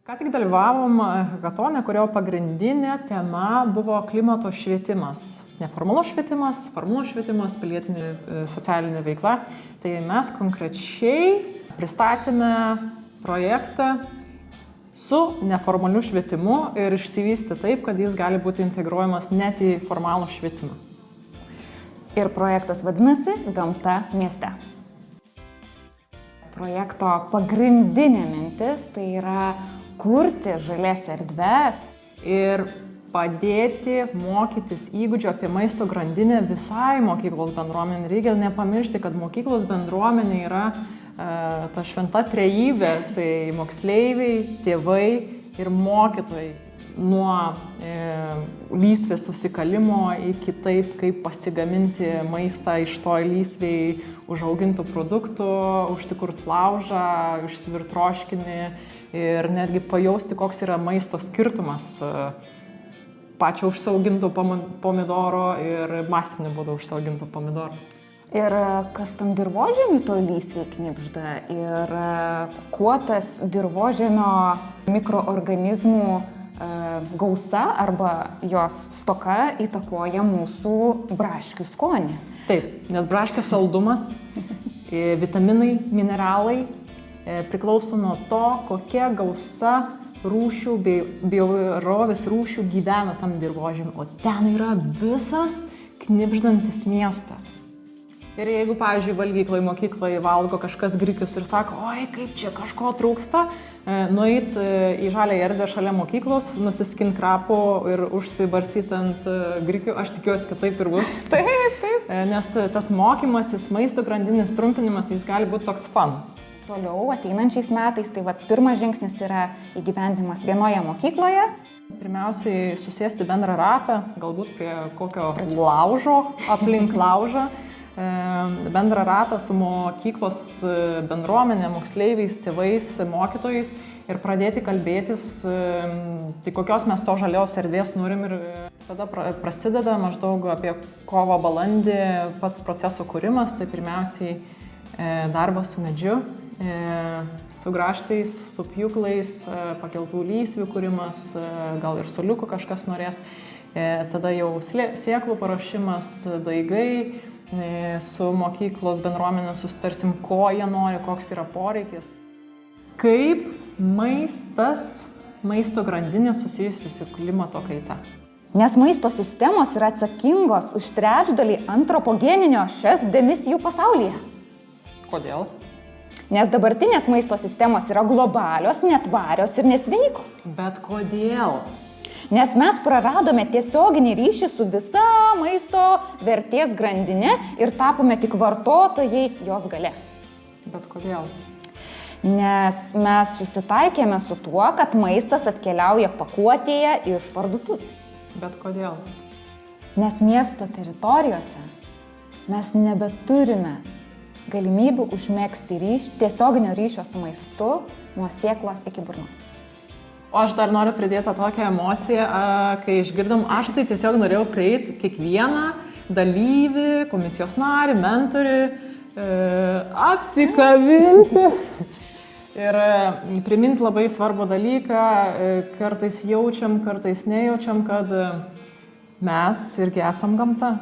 Ką tik dalyvavom hackathone, kurio pagrindinė tema buvo klimato švietimas. Neformalus švietimas, formalus švietimas, pilietinė socialinė veikla. Tai mes konkrečiai pristatėme projektą su neformaliu švietimu ir išsivystė taip, kad jis gali būti integruojamas net į formalų švietimą. Ir projektas vadinasi Gamta mieste. Projekto pagrindinė mintis tai yra kurti žalias erdves ir padėti mokytis įgūdžių apie maisto grandinę visai mokyklos bendruomenė. Reikia nepamiršti, kad mokyklos bendruomenė yra ta šventa trejybė, tai moksleiviai, tėvai ir mokytojai. Nuo lysvės susikalimo iki taip, kaip pasigaminti maistą iš to lysvėj užaugintų produktų, užsikurt laužą, išsivirt troškinį ir netgi pajausti, koks yra maisto skirtumas pačio užsiauginto pomidoro ir masiniu būdu užsiauginto pomidoro. Ir kas tam dirvožemiui to lysvėj knibžda ir kuo tas dirvožemio mikroorganizmų gausa arba jos stoka įtakoja mūsų braškių skonį. Taip, nes braškės saldumas, vitaminai, mineralai priklauso nuo to, kokia gausa rūšių bei bioįvairovės rūšių gyvena tam dirvožemy, o ten yra visas knibždantis miestas. Ir jeigu, pavyzdžiui, valgyklai, mokyklai valgo kažkas grikius ir sako, oi, kaip čia kažko trūksta, nueit į žalią erdvę šalia mokyklos, nusiskint krapų ir užsibarstyti ant grikių, aš tikiuosi, kad taip ir bus. Taip. Nes tas mokymasis, maisto grandinės trumpinimas, jis gali būti toks fun. Toliau ateinančiais metais, tai pirmas žingsnis yra įgyvendinimas vienoje mokykloje. Pirmiausiai susėsti bendrą ratą, galbūt prie kokio laužo, aplink laužą. Bendrą ratą su mokyklos bendruomenė, moksleiviais, tėvais, mokytojais ir pradėti kalbėtis, tai kokios mes to žalios erdvės norim ir tada prasideda maždaug apie kovą-balandį pats proceso kūrimas, tai pirmiausiai darbas su medžiu, su grąžtais, su pjūklais, pakeltų lysvių kūrimas, gal ir suoliukų kažkas norės, tada jau sėklų paruošimas, daigai, su mokyklos bendruomenė susitarsim, ko jie nori, koks yra poreikis. Kaip maisto grandinė susijusi su klimato kaita. Nes maisto sistemos yra atsakingos už trečdalį antropogeninio šias emisijų pasaulyje. Kodėl? Nes dabartinės maisto sistemos yra globalios, netvarios ir nesveikos. Bet kodėl? Nes mes praradome tiesioginį ryšį su visa maisto vertės grandinė ir tapome tik vartotojai jos gale. Bet kodėl? Nes mes susitaikėme su tuo, kad maistas atkeliauja pakuotėje iš parduotuvės. Bet kodėl? Nes miesto teritorijose mes nebeturime galimybių užmegzti tiesioginio ryšio su maistu nuo sėklos iki burnos. O aš dar noriu pridėti tokią emociją, kai išgirdom, aš tai tiesiog norėjau prieiti kiekvieną dalyvį, komisijos narį, mentorių, apsikabinti ir priminti labai svarbų dalyką, kartais jaučiam, kartais nejaučiam, kad mes irgi esam gamta.